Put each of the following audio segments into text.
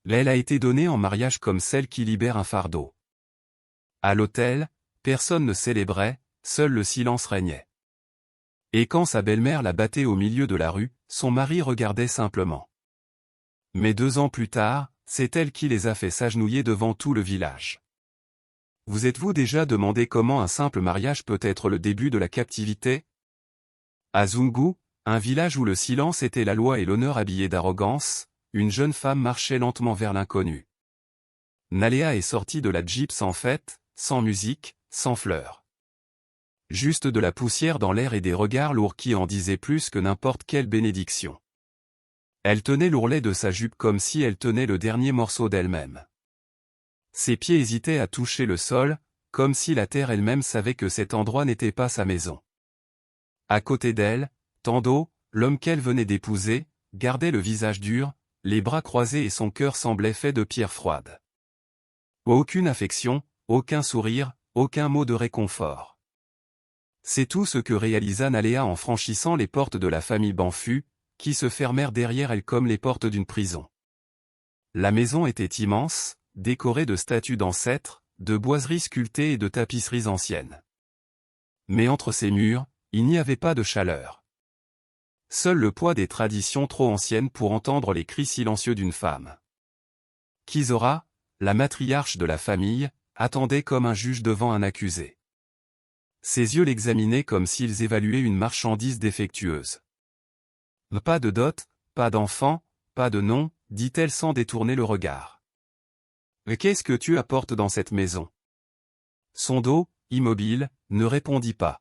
Elle a été donnée en mariage comme celle qui libère un fardeau. À l'hôtel, personne ne célébrait, seul le silence régnait. Et quand sa belle-mère la battait au milieu de la rue, son mari regardait simplement. Mais 2 ans plus tard, c'est elle qui les a fait s'agenouiller devant tout le village. Vous êtes-vous déjà demandé comment un simple mariage peut être le début de la captivité? À Zungu, un village où le silence était la loi et l'honneur habillé d'arrogance, une jeune femme marchait lentement vers l'inconnu. Nalea est sortie de la Jeep sans fête, sans musique, sans fleurs. Juste de la poussière dans l'air et des regards lourds qui en disaient plus que n'importe quelle bénédiction. Elle tenait l'ourlet de sa jupe comme si elle tenait le dernier morceau d'elle-même. Ses pieds hésitaient à toucher le sol, comme si la terre elle-même savait que cet endroit n'était pas sa maison. À côté d'elle, Tando, l'homme qu'elle venait d'épouser, gardait le visage dur, les bras croisés et son cœur semblait fait de pierre froide. Aucune affection, aucun sourire, aucun mot de réconfort. C'est tout ce que réalisa Nalea en franchissant les portes de la famille Banfu, qui se fermèrent derrière elle comme les portes d'une prison. La maison était immense, décorée de statues d'ancêtres, de boiseries sculptées et de tapisseries anciennes. Mais entre ces murs, il n'y avait pas de chaleur. Seul le poids des traditions trop anciennes pour entendre les cris silencieux d'une femme. Kizora, la matriarche de la famille, attendait comme un juge devant un accusé. Ses yeux l'examinaient comme s'ils évaluaient une marchandise défectueuse. « Pas de dot, pas d'enfant, pas de nom », dit-elle sans détourner le regard. « Mais qu'est-ce que tu apportes dans cette maison ?» Son dos, immobile, ne répondit pas.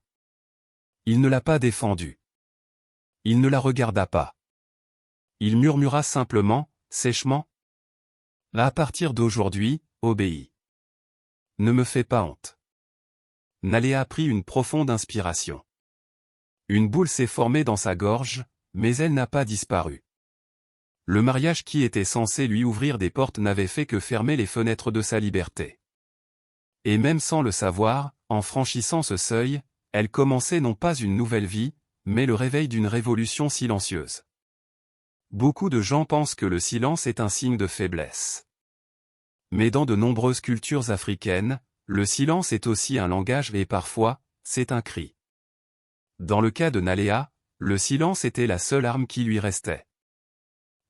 Il ne l'a pas défendue. Il ne la regarda pas. Il murmura simplement, sèchement. « À partir d'aujourd'hui, obéis. Ne me fais pas honte. » Nalea prit une profonde inspiration. Une boule s'est formée dans sa gorge, mais elle n'a pas disparu. Le mariage qui était censé lui ouvrir des portes n'avait fait que fermer les fenêtres de sa liberté. Et même sans le savoir, en franchissant ce seuil, elle commençait non pas une nouvelle vie, mais le réveil d'une révolution silencieuse. Beaucoup de gens pensent que le silence est un signe de faiblesse. Mais dans de nombreuses cultures africaines, le silence est aussi un langage et parfois, c'est un cri. Dans le cas de Nalea, le silence était la seule arme qui lui restait.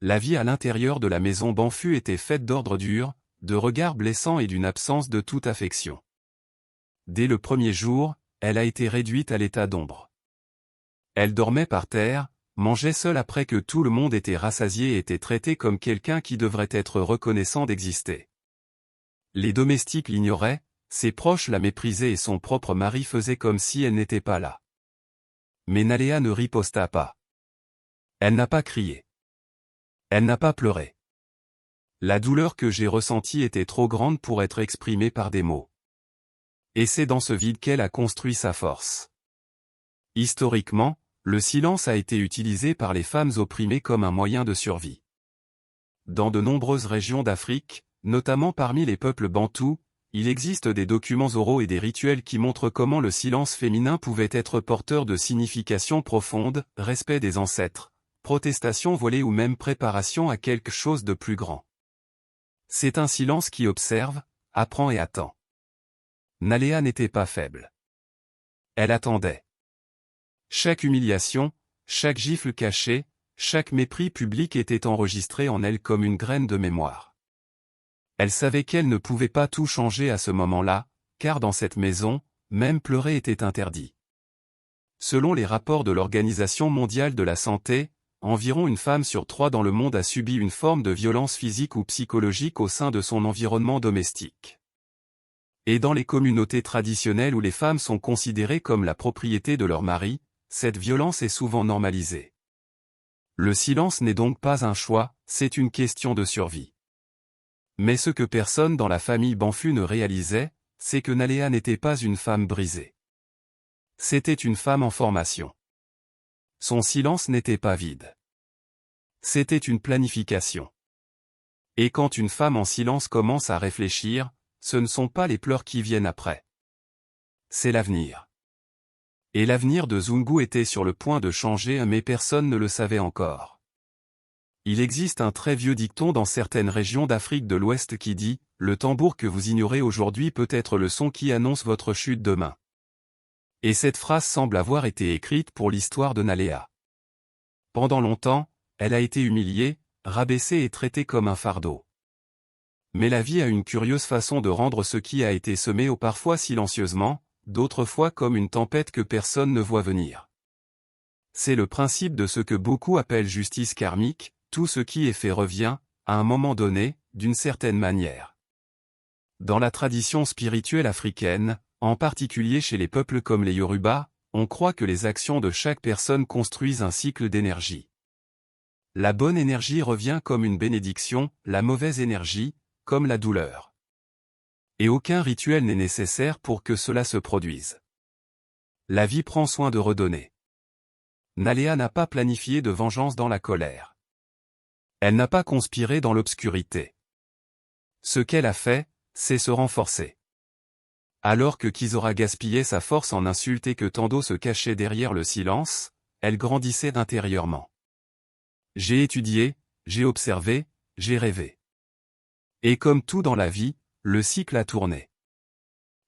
La vie à l'intérieur de la maison Banfu était faite d'ordre dur, de regards blessants et d'une absence de toute affection. Dès le premier jour, elle a été réduite à l'état d'ombre. Elle dormait par terre, mangeait seule après que tout le monde était rassasié et était traité comme quelqu'un qui devrait être reconnaissant d'exister. Les domestiques l'ignoraient, ses proches la méprisaient et son propre mari faisait comme si elle n'était pas là. Mais Nalea ne riposta pas. Elle n'a pas crié. Elle n'a pas pleuré. La douleur que j'ai ressentie était trop grande pour être exprimée par des mots. Et c'est dans ce vide qu'elle a construit sa force. Historiquement, le silence a été utilisé par les femmes opprimées comme un moyen de survie. Dans de nombreuses régions d'Afrique, notamment parmi les peuples bantous, il existe des documents oraux et des rituels qui montrent comment le silence féminin pouvait être porteur de significations profondes, respect des ancêtres, protestation voilée ou même préparation à quelque chose de plus grand. C'est un silence qui observe, apprend et attend. Nalea n'était pas faible. Elle attendait. Chaque humiliation, chaque gifle cachée, chaque mépris public était enregistré en elle comme une graine de mémoire. Elle savait qu'elle ne pouvait pas tout changer à ce moment-là, car dans cette maison, même pleurer était interdit. Selon les rapports de l'Organisation mondiale de la santé, environ une femme sur 3 dans le monde a subi une forme de violence physique ou psychologique au sein de son environnement domestique. Et dans les communautés traditionnelles où les femmes sont considérées comme la propriété de leur mari, cette violence est souvent normalisée. Le silence n'est donc pas un choix, c'est une question de survie. Mais ce que personne dans la famille Banfu ne réalisait, c'est que Nalea n'était pas une femme brisée. C'était une femme en formation. Son silence n'était pas vide. C'était une planification. Et quand une femme en silence commence à réfléchir, ce ne sont pas les pleurs qui viennent après. C'est l'avenir. Et l'avenir de Zungu était sur le point de changer mais personne ne le savait encore. Il existe un très vieux dicton dans certaines régions d'Afrique de l'Ouest qui dit « Le tambour que vous ignorez aujourd'hui peut être le son qui annonce votre chute demain ». Et cette phrase semble avoir été écrite pour l'histoire de Naléa. Pendant longtemps, elle a été humiliée, rabaissée et traitée comme un fardeau. Mais la vie a une curieuse façon de rendre ce qui a été semé parfois silencieusement, d'autres fois comme une tempête que personne ne voit venir. C'est le principe de ce que beaucoup appellent justice karmique, tout ce qui est fait revient, à un moment donné, d'une certaine manière. Dans la tradition spirituelle africaine, en particulier chez les peuples comme les Yoruba, on croit que les actions de chaque personne construisent un cycle d'énergie. La bonne énergie revient comme une bénédiction, la mauvaise énergie, comme la douleur. Et aucun rituel n'est nécessaire pour que cela se produise. La vie prend soin de redonner. Naléa n'a pas planifié de vengeance dans la colère. Elle n'a pas conspiré dans l'obscurité. Ce qu'elle a fait, c'est se renforcer. Alors que Kizora gaspillait sa force en insultes et que Tando se cachait derrière le silence, elle grandissait intérieurement. J'ai étudié, j'ai observé, j'ai rêvé. Et comme tout dans la vie, le cycle a tourné.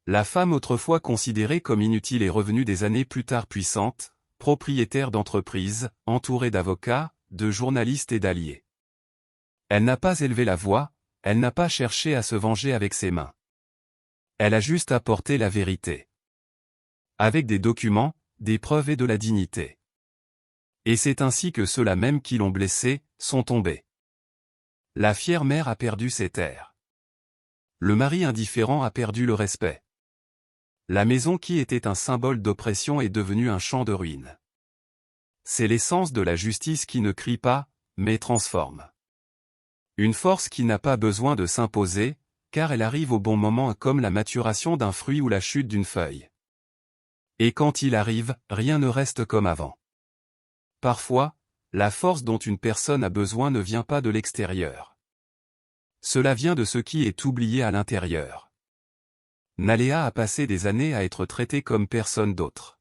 La femme autrefois considérée comme inutile est revenue des années plus tard puissante, propriétaire d'entreprises, entourée d'avocats, de journalistes et d'alliés. Elle n'a pas élevé la voix, elle n'a pas cherché à se venger avec ses mains. Elle a juste apporté la vérité. Avec des documents, des preuves et de la dignité. Et c'est ainsi que ceux-là même qui l'ont blessée, sont tombés. La fière mère a perdu ses terres. Le mari indifférent a perdu le respect. La maison qui était un symbole d'oppression est devenue un champ de ruines. C'est l'essence de la justice qui ne crie pas, mais transforme. Une force qui n'a pas besoin de s'imposer, car elle arrive au bon moment comme la maturation d'un fruit ou la chute d'une feuille. Et quand il arrive, rien ne reste comme avant. Parfois, la force dont une personne a besoin ne vient pas de l'extérieur. Cela vient de ce qui est oublié à l'intérieur. Naléa a passé des années à être traitée comme personne d'autre.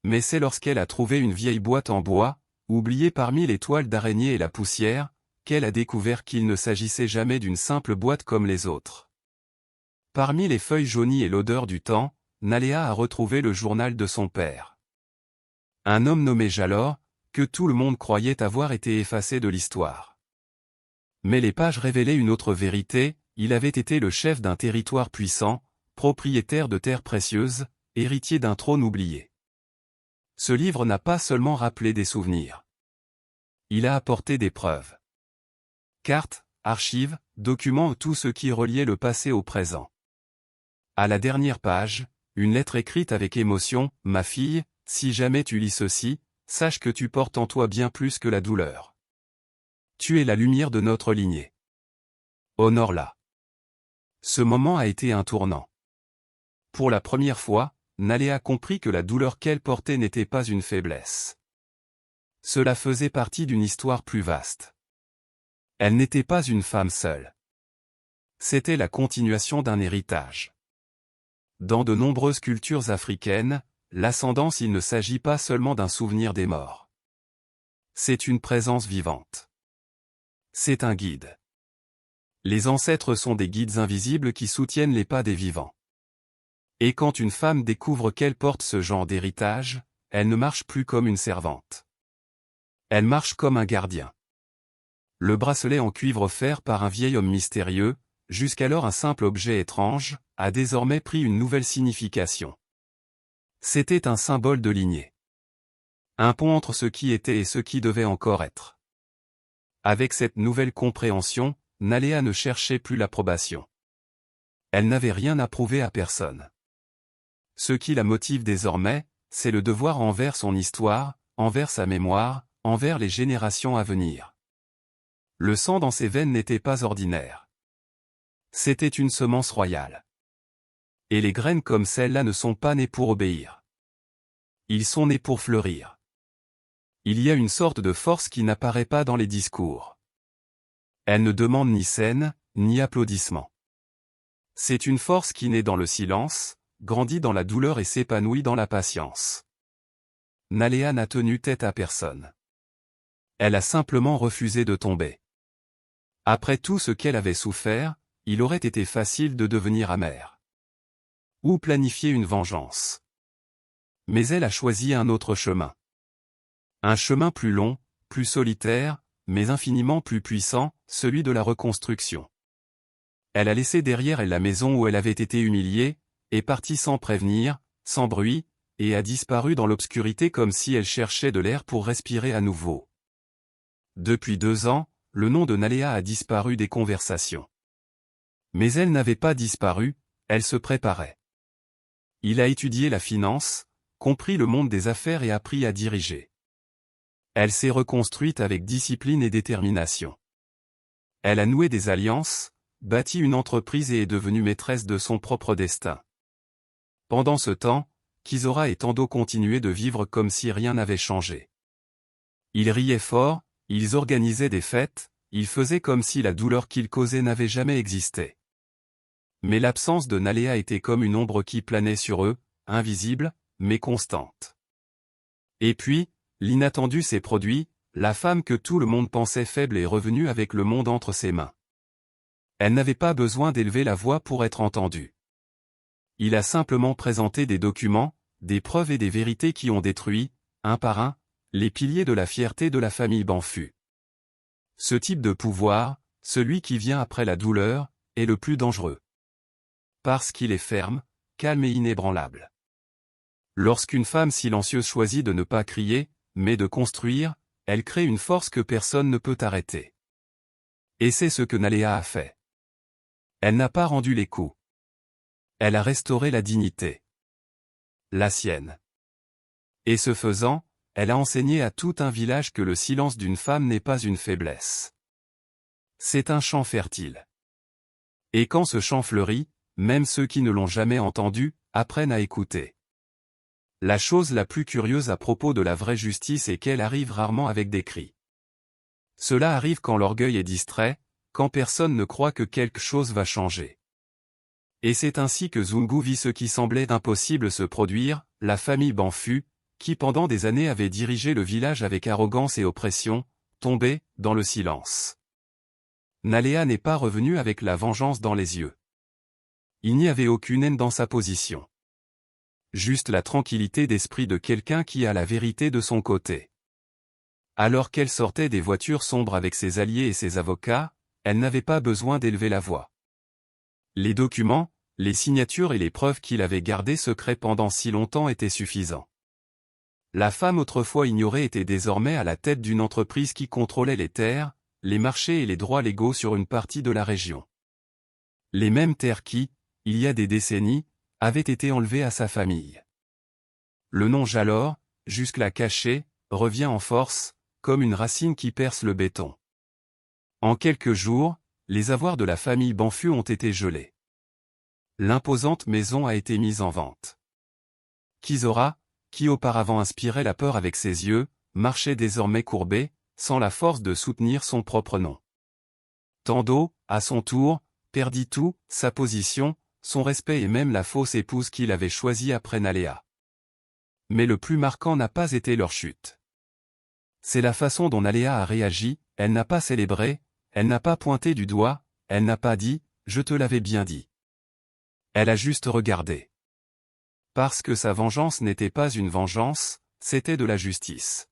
Mais c'est lorsqu'elle a trouvé une vieille boîte en bois, oubliée parmi les toiles d'araignée et la poussière, qu'elle a découvert qu'il ne s'agissait jamais d'une simple boîte comme les autres. Parmi les feuilles jaunies et l'odeur du temps, Naléa a retrouvé le journal de son père. Un homme nommé Jalor, que tout le monde croyait avoir été effacé de l'histoire. Mais les pages révélaient une autre vérité, il avait été le chef d'un territoire puissant, propriétaire de terres précieuses, héritier d'un trône oublié. Ce livre n'a pas seulement rappelé des souvenirs. Il a apporté des preuves. Cartes, archives, documents, tout ce qui reliait le passé au présent. À la dernière page, une lettre écrite avec émotion, « Ma fille, si jamais tu lis ceci, sache que tu portes en toi bien plus que la douleur. Tu es la lumière de notre lignée. Honore-la. » Ce moment a été un tournant. Pour la première fois, Naléa comprit que la douleur qu'elle portait n'était pas une faiblesse. Cela faisait partie d'une histoire plus vaste. Elle n'était pas une femme seule. C'était la continuation d'un héritage. Dans de nombreuses cultures africaines, l'ascendance il ne s'agit pas seulement d'un souvenir des morts. C'est une présence vivante. C'est un guide. Les ancêtres sont des guides invisibles qui soutiennent les pas des vivants. Et quand une femme découvre qu'elle porte ce genre d'héritage, elle ne marche plus comme une servante. Elle marche comme un gardien. Le bracelet en cuivre offert par un vieil homme mystérieux, jusqu'alors un simple objet étrange, a désormais pris une nouvelle signification. C'était un symbole de lignée. Un pont entre ce qui était et ce qui devait encore être. Avec cette nouvelle compréhension, Naléa ne cherchait plus l'approbation. Elle n'avait rien à prouver à personne. Ce qui la motive désormais, c'est le devoir envers son histoire, envers sa mémoire, envers les générations à venir. Le sang dans ses veines n'était pas ordinaire. C'était une semence royale. Et les graines comme celle-là ne sont pas nées pour obéir. Ils sont nés pour fleurir. Il y a une sorte de force qui n'apparaît pas dans les discours. Elle ne demande ni scène, ni applaudissements. C'est une force qui naît dans le silence, grandit dans la douleur et s'épanouit dans la patience. Naléa n'a tenu tête à personne. Elle a simplement refusé de tomber. Après tout ce qu'elle avait souffert, il aurait été facile de devenir amère. Ou planifier une vengeance. Mais elle a choisi un autre chemin. Un chemin plus long, plus solitaire, mais infiniment plus puissant, celui de la reconstruction. Elle a laissé derrière elle la maison où elle avait été humiliée, est partie sans prévenir, sans bruit, et a disparu dans l'obscurité comme si elle cherchait de l'air pour respirer à nouveau. Depuis 2 ans, le nom de Naléa a disparu des conversations. Mais elle n'avait pas disparu, elle se préparait. Il a étudié la finance, compris le monde des affaires et appris à diriger. Elle s'est reconstruite avec discipline et détermination. Elle a noué des alliances, bâti une entreprise et est devenue maîtresse de son propre destin. Pendant ce temps, Kizora et Tando continuaient de vivre comme si rien n'avait changé. Ils riaient fort, ils organisaient des fêtes, ils faisaient comme si la douleur qu'ils causaient n'avait jamais existé. Mais l'absence de Naléa était comme une ombre qui planait sur eux, invisible, mais constante. Et puis, l'inattendu s'est produit, la femme que tout le monde pensait faible est revenue avec le monde entre ses mains. Elle n'avait pas besoin d'élever la voix pour être entendue. Il a simplement présenté des documents, des preuves et des vérités qui ont détruit, un par un, les piliers de la fierté de la famille Banfu. Ce type de pouvoir, celui qui vient après la douleur, est le plus dangereux. Parce qu'il est ferme, calme et inébranlable. Lorsqu'une femme silencieuse choisit de ne pas crier, mais de construire, elle crée une force que personne ne peut arrêter. Et c'est ce que Naléa a fait. Elle n'a pas rendu les coups. Elle a restauré la dignité. La sienne. Et ce faisant, elle a enseigné à tout un village que le silence d'une femme n'est pas une faiblesse. C'est un champ fertile. Et quand ce champ fleurit, même ceux qui ne l'ont jamais entendu, apprennent à écouter. La chose la plus curieuse à propos de la vraie justice est qu'elle arrive rarement avec des cris. Cela arrive quand l'orgueil est distrait, quand personne ne croit que quelque chose va changer. Et c'est ainsi que Zungu vit ce qui semblait impossible se produire, la famille Banfu, qui pendant des années avait dirigé le village avec arrogance et oppression, tombait dans le silence. Naléa n'est pas revenue avec la vengeance dans les yeux. Il n'y avait aucune haine dans sa position. Juste la tranquillité d'esprit de quelqu'un qui a la vérité de son côté. Alors qu'elle sortait des voitures sombres avec ses alliés et ses avocats, elle n'avait pas besoin d'élever la voix. Les documents, les signatures et les preuves qu'il avait gardées secrets pendant si longtemps étaient suffisants. La femme autrefois ignorée était désormais à la tête d'une entreprise qui contrôlait les terres, les marchés et les droits légaux sur une partie de la région. Les mêmes terres qui, il y a des décennies, avaient été enlevées à sa famille. Le nom Jalor, jusque-là caché, revient en force, comme une racine qui perce le béton. En quelques jours, les avoirs de la famille Banfu ont été gelés. L'imposante maison a été mise en vente. Kizora, qui auparavant inspirait la peur avec ses yeux, marchait désormais courbé, sans la force de soutenir son propre nom. Tando, à son tour, perdit tout, sa position, son respect et même la fausse épouse qu'il avait choisie après Naléa. Mais le plus marquant n'a pas été leur chute. C'est la façon dont Naléa a réagi, elle n'a pas célébré, elle n'a pas pointé du doigt, elle n'a pas dit « je te l'avais bien dit ». Elle a juste regardé. Parce que sa vengeance n'était pas une vengeance, c'était de la justice.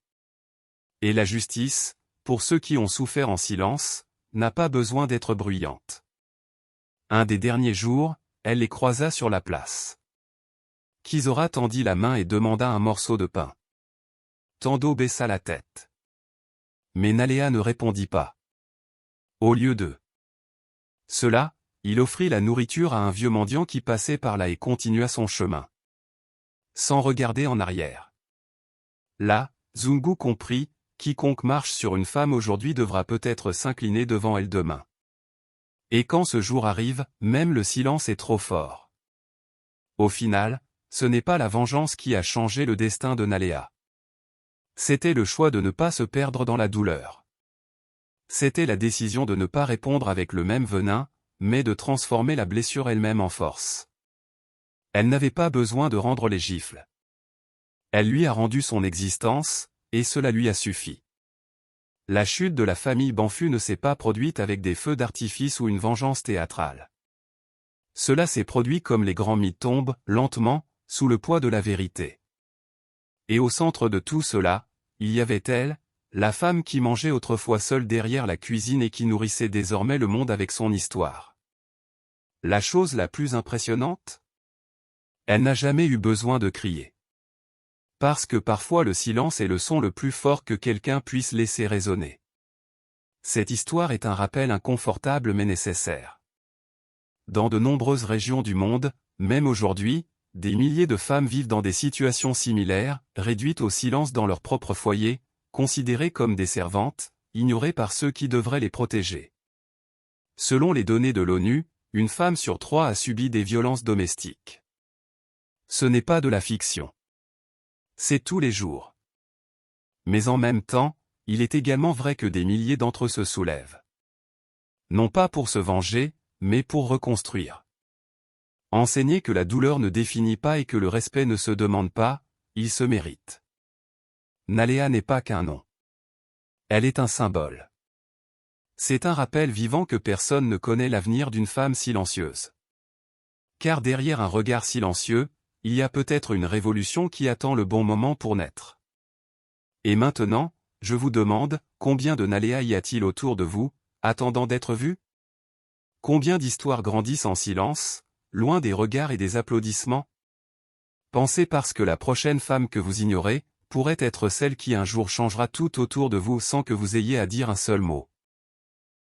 Et la justice, pour ceux qui ont souffert en silence, n'a pas besoin d'être bruyante. Un des derniers jours, elle les croisa sur la place. Kizora tendit la main et demanda un morceau de pain. Tando baissa la tête. Mais Naléa ne répondit pas. Au lieu de cela, il offrit la nourriture à un vieux mendiant qui passait par là et continua son chemin. Sans regarder en arrière. Là, Zungu comprit, quiconque marche sur une femme aujourd'hui devra peut-être s'incliner devant elle demain. Et quand ce jour arrive, même le silence est trop fort. Au final, ce n'est pas la vengeance qui a changé le destin de Naléa. C'était le choix de ne pas se perdre dans la douleur. C'était la décision de ne pas répondre avec le même venin, mais de transformer la blessure elle-même en force. Elle n'avait pas besoin de rendre les gifles. Elle lui a rendu son existence, et cela lui a suffi. La chute de la famille Banfu ne s'est pas produite avec des feux d'artifice ou une vengeance théâtrale. Cela s'est produit comme les grands mythes tombent, lentement, sous le poids de la vérité. Et au centre de tout cela, il y avait elle, la femme qui mangeait autrefois seule derrière la cuisine et qui nourrissait désormais le monde avec son histoire. La chose la plus impressionnante? Elle n'a jamais eu besoin de crier. Parce que parfois le silence est le son le plus fort que quelqu'un puisse laisser résonner. Cette histoire est un rappel inconfortable mais nécessaire. Dans de nombreuses régions du monde, même aujourd'hui, des milliers de femmes vivent dans des situations similaires, réduites au silence dans leur propre foyer, considérées comme des servantes, ignorées par ceux qui devraient les protéger. Selon les données de l'ONU, une femme sur 3 a subi des violences domestiques. Ce n'est pas de la fiction. C'est tous les jours. Mais en même temps, il est également vrai que des milliers d'entre eux se soulèvent. Non pas pour se venger, mais pour reconstruire. Enseigner que la douleur ne définit pas et que le respect ne se demande pas, il se mérite. Naléa n'est pas qu'un nom. Elle est un symbole. C'est un rappel vivant que personne ne connaît l'avenir d'une femme silencieuse. Car derrière un regard silencieux, il y a peut-être une révolution qui attend le bon moment pour naître. Et maintenant, je vous demande, combien de Naléa y a-t-il autour de vous, attendant d'être vues? Combien d'histoires grandissent en silence, loin des regards et des applaudissements? Pensez parce que la prochaine femme que vous ignorez, pourrait être celle qui un jour changera tout autour de vous sans que vous ayez à dire un seul mot.